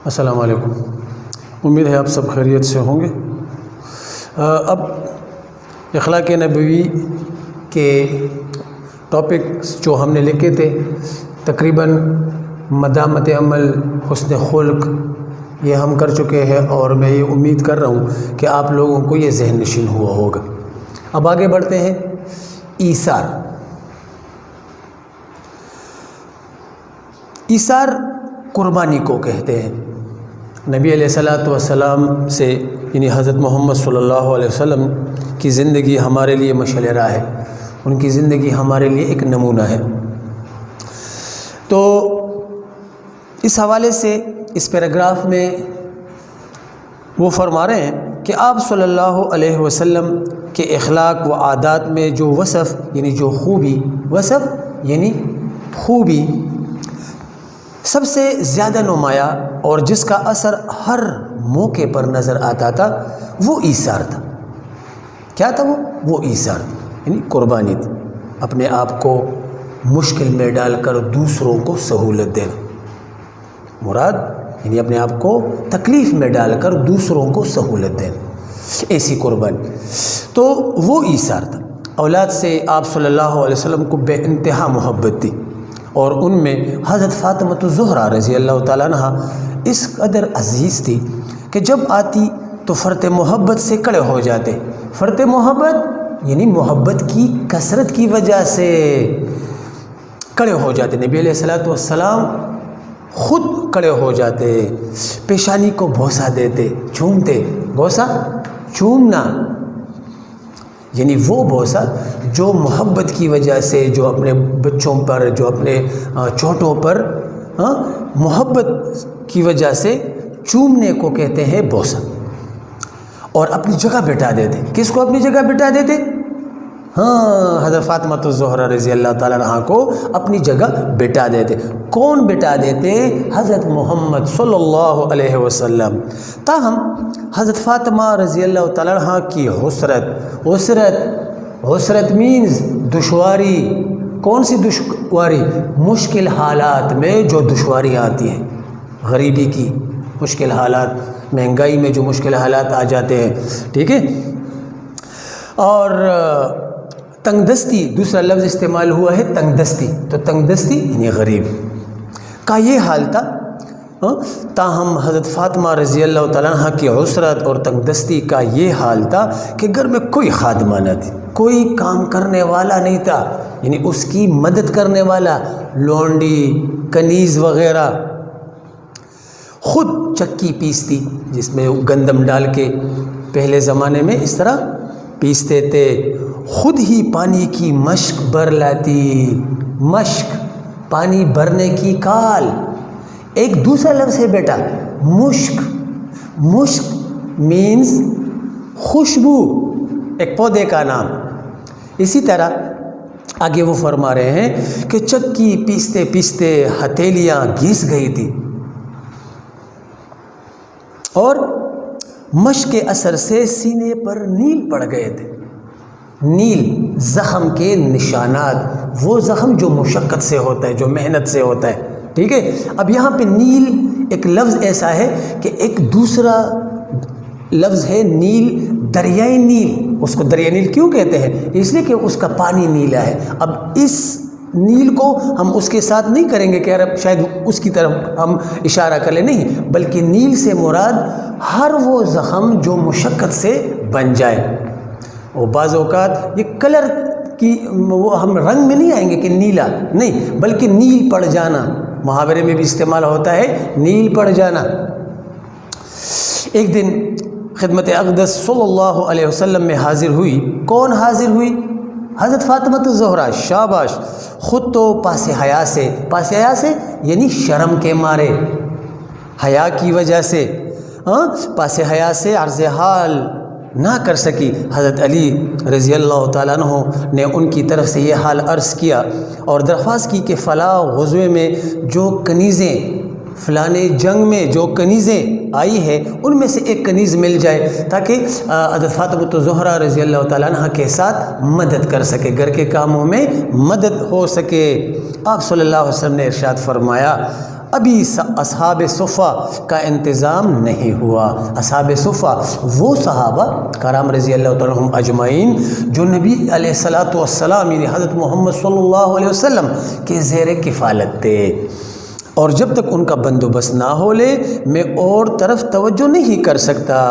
السلام علیکم، امید ہے آپ سب خیریت سے ہوں گے۔ اب اخلاق نبوی کے ٹاپکس جو ہم نے لکھے تھے تقریباً مدامت عمل، حسن خلق، یہ ہم کر چکے ہیں اور میں یہ امید کر رہا ہوں کہ آپ لوگوں کو یہ ذہن نشین ہوا ہوگا۔ اب آگے بڑھتے ہیں۔ ایثار، ایثار قربانی کو کہتے ہیں۔ نبی علیہ الصلوۃ والسلام سے یعنی حضرت محمد صلی اللہ علیہ وسلم کی زندگی ہمارے لیے مشعل راہ ہے، ان کی زندگی ہمارے لیے ایک نمونہ ہے۔ تو اس حوالے سے اس پیراگراف میں وہ فرما رہے ہیں کہ آپ صلی اللہ علیہ وسلم کے اخلاق و عادات میں جو وصف یعنی جو خوبی، وصف یعنی خوبی سب سے زیادہ نمایاں اور جس کا اثر ہر موقع پر نظر آتا تھا وہ ایثار تھا۔ کیا تھا وہ ایثار تھا، یعنی قربانی تھی، اپنے آپ کو مشکل میں ڈال کر دوسروں کو سہولت دینا، مراد یعنی اپنے آپ کو تکلیف میں ڈال کر دوسروں کو سہولت دینا، ایسی قربانی۔ تو وہ ایثار تھا۔ اولاد سے آپ صلی اللہ علیہ وسلم کو بے انتہا محبت تھی، اور ان میں حضرت فاطمہ الزہرا رضی اللہ تعالیٰ عنہ اس قدر عزیز تھی کہ جب آتی تو فرط محبت سے کھڑے ہو جاتے۔ فرط محبت یعنی محبت کی کثرت کی وجہ سے کھڑے ہو جاتے۔ نبی علیہ الصلوۃ والسلام خود کھڑے ہو جاتے، پیشانی کو بوسہ دیتے، چومتے۔ بوسہ چومنا یعنی وہ بوسہ جو محبت کی وجہ سے، جو اپنے بچوں پر، جو اپنے چھوٹوں پر محبت کی وجہ سے چومنے کو کہتے ہیں بوسہ۔ اور اپنی جگہ بٹھا دیتے۔ کس کو اپنی جگہ بٹھا دیتے؟ حضرت فاطمہ الزہرا رضی اللہ تعالیٰ عنہ کو اپنی جگہ بٹھا دیتے۔ کون بٹھا دیتے؟ حضرت محمد صلی اللہ علیہ وسلم۔ تاہم حضرت فاطمہ رضی اللہ تعالیٰ عنہ کی حسرت مینز دشواری۔ کون سی دشواری؟ مشکل حالات میں جو دشواری آتی ہے، غریبی کی مشکل حالات، مہنگائی میں جو مشکل حالات آ جاتے ہیں، ٹھیک ہے، اور تنگ دستی، دوسرا لفظ استعمال ہوا ہے تنگ دستی، تو تنگ دستی یعنی غریب کا یہ حال تھا۔ تاہم حضرت فاطمہ رضی اللہ تعالیٰ عنہ کی عسرت اور تنگ دستی کا یہ حال تھا کہ گھر میں کوئی خادمہ نہ تھی، کوئی کام کرنے والا نہیں تھا، یعنی اس کی مدد کرنے والا، لونڈی، کنیز وغیرہ۔ خود چکی پیستی، جس میں گندم ڈال کے پہلے زمانے میں اس طرح پیستے تھے۔ خود ہی پانی کی مشک بھر لاتی، مشک پانی بھرنے کی کال۔ ایک دوسرا لفظ ہے بیٹا مشک۔ مشک مینز خوشبو، ایک پودے کا نام۔ اسی طرح آگے وہ فرما رہے ہیں کہ چکی پیستے پیستے ہتھیلیاں گھس گئی تھی، اور مشق کے اثر سے سینے پر نیل پڑ گئے تھے۔ نیل زخم کے نشانات، وہ زخم جو مشقت سے ہوتا ہے، جو محنت سے ہوتا ہے، ٹھیک ہے۔ اب یہاں پہ نیل ایک لفظ ایسا ہے کہ ایک دوسرا لفظ ہے نیل، دریائے نیل۔ اس کو دریائے نیل کیوں کہتے ہیں؟ اس لیے کہ اس کا پانی نیلا ہے۔ اب اس نیل کو ہم اس کے ساتھ نہیں کریں گے کہ یار شاید اس کی طرف ہم اشارہ کر لیں، نہیں، بلکہ نیل سے مراد ہر وہ زخم جو مشقت سے بن جائے۔ اور بعض اوقات یہ کلر کی، وہ ہم رنگ میں نہیں آئیں گے کہ نیلا، نہیں، بلکہ نیل پڑ جانا، محاورے میں بھی استعمال ہوتا ہے نیل پڑ جانا۔ ایک دن خدمت اقدس صلی اللہ علیہ وسلم میں حاضر ہوئی۔ کون حاضر ہوئی؟ حضرت فاطمہ الزہرا، شاباش۔ خود تو پاس حیا سے، پاس حیا سے یعنی شرم کے مارے، حیا کی وجہ سے، پاس حیا سے عرض حال نہ کر سکی۔ حضرت علی رضی اللہ تعالیٰ عنہ نے ان کی طرف سے یہ حال عرض کیا اور درخواست کی کہ فلاں غزوے میں جو کنیزیں، فلانے جنگ میں جو کنیزیں آئی ہیں ان میں سے ایک کنیز مل جائے تاکہ حضرت فاطمہ الزہرا رضی اللہ تعالیٰ عنہ کے ساتھ مدد کر سکے، گھر کے کاموں میں مدد ہو سکے۔ آپ صلی اللہ علیہ وسلم نے ارشاد فرمایا ابھی اصحاب صفہ کا انتظام نہیں ہوا۔ اصحاب صفہ وہ صحابہ کرام رضی اللہ تعالیٰ عنہم اجمعین جو نبی علیہ الصلوۃ والسلام یعنی حضرت محمد صلی اللہ علیہ وسلم کے زیر کفالت تھے، اور جب تک ان کا بندوبست نہ ہو لے میں اور طرف توجہ نہیں کر سکتا۔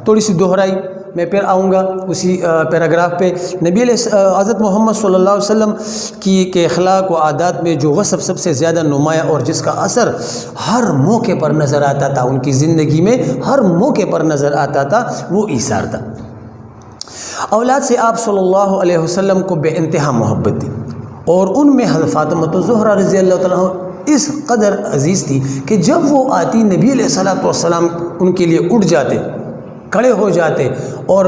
تھوڑی سی دہرائی، میں پھر آؤں گا اسی پیراگراف پہ۔ نبی علیہ حضرت محمد صلی اللہ علیہ وسلم کے اخلاق و عادات میں جو وصف سب سے زیادہ نمایاں اور جس کا اثر ہر موقع پر نظر آتا تھا، ان کی زندگی میں ہر موقع پر نظر آتا تھا، وہ ایثار تھا۔ اولاد سے آپ صلی اللہ علیہ وسلم کو بے انتہا محبت تھی، اور ان میں حضرت فاطمہ الزہرا رضی اللہ تعالیٰ عنہ اس قدر عزیز تھی کہ جب وہ آتی نبی علیہ الصلوۃ والسلام ان کے لیے اٹھ جاتے، کھڑے ہو جاتے اور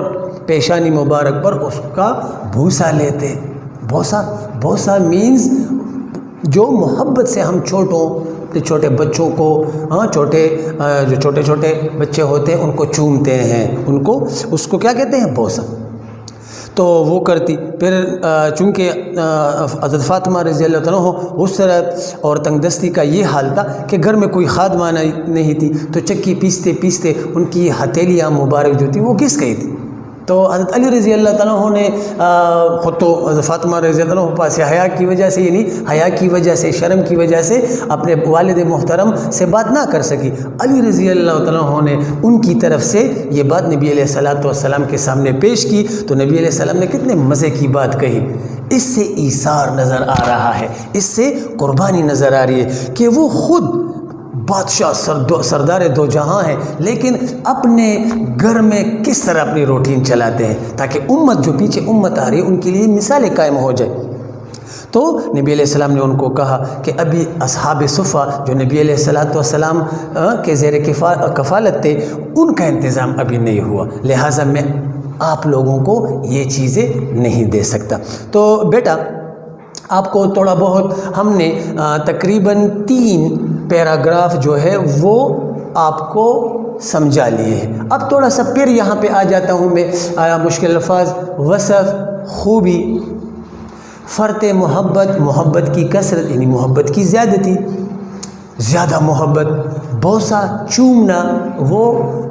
پیشانی مبارک پر اس کا بوسہ لیتے۔ بوسہ مینز جو محبت سے ہم چھوٹے بچوں کو جو چھوٹے چھوٹے بچے ہوتے ہیں ان کو چومتے ہیں، اس کو کیا کہتے ہیں؟ بوسہ۔ تو وہ کرتی، پھر چونکہ حضرت فاطمہ رضی اللہ تعالیٰ عنہ غصرت اور تنگ دستی کا یہ حال تھا کہ گھر میں کوئی خادمہ نہیں تھی، تو چکی پیستے پیستے ان کی ہتھیلیاں مبارک جو تھی وہ گھس گئی تھی۔ تو حضرت علی رضی اللہ تعالیٰ عنہ نے خود تو حضرت فاطمہ رضی اللہ عنہ پاس حیا کی وجہ سے، یعنی حیا کی وجہ سے، شرم کی وجہ سے اپنے والد محترم سے بات نہ کر سکی۔ علی رضی اللہ تعالیٰ عنہ نے ان کی طرف سے یہ بات نبی علیہ الصلوۃ والسلام کے سامنے پیش کی، تو نبی علیہ السلام نے کتنے مزے کی بات کہی۔ اس سے ایثار نظر آ رہا ہے، اس سے قربانی نظر آ رہی ہے کہ وہ خود بادشاہ سردار دو جہاں ہیں، لیکن اپنے گھر میں کس طرح اپنی روٹین چلاتے ہیں تاکہ امت جو پیچھے امت آ رہی ہے ان کے لیے مثالیں قائم ہو جائے۔ تو نبی علیہ السلام نے ان کو کہا کہ ابھی اصحاب صفہ جو نبی علیہ الصلوۃ والسلام کے زیر کفالت تھے ان کا انتظام ابھی نہیں ہوا، لہٰذا میں آپ لوگوں کو یہ چیزیں نہیں دے سکتا۔ تو بیٹا آپ کو تھوڑا بہت ہم نے تقریباً 3 پیراگراف جو ہے وہ آپ کو سمجھا لیے ہیں۔ اب تھوڑا سا پھر یہاں پہ آ جاتا ہوں میں، مشکل الفاظ، وصف، خوبی، فرط محبت کی کثرت یعنی محبت کی زیادتی، زیادہ محبت، بوسہ،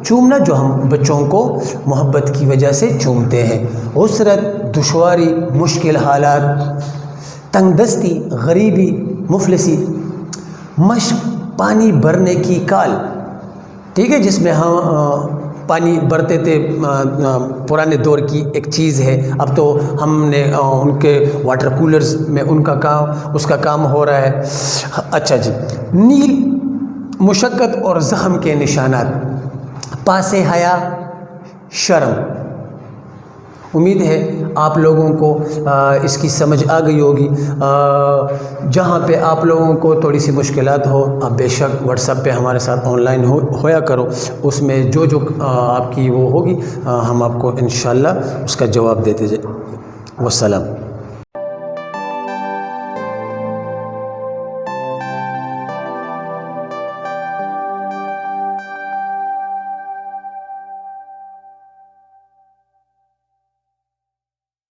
چومنا جو ہم بچوں کو محبت کی وجہ سے چومتے ہیں، عسرت، دشواری، مشکل حالات، تنگ دستی، غریبی، مفلسی، مشق، پانی بھرنے کی کال، ٹھیک ہے، جس میں ہم پانی بھرتے تھے، پرانے دور کی ایک چیز ہے، اب تو ہم نے ان کے واٹر کولرز میں اس کا کام ہو رہا ہے۔ اچھا جی، نیل، مشقت اور زخم کے نشانات، پاس حیا، شرم۔ امید ہے آپ لوگوں کو اس کی سمجھ آ گئی ہوگی۔ جہاں پہ آپ لوگوں کو تھوڑی سی مشکلات ہو، آپ بے شک واٹس ایپ پہ ہمارے ساتھ آن لائن ہویا کرو، اس میں جو آپ کی وہ ہوگی ہم آپ کو انشاءاللہ اس کا جواب دیتے جائیں۔ والسلام۔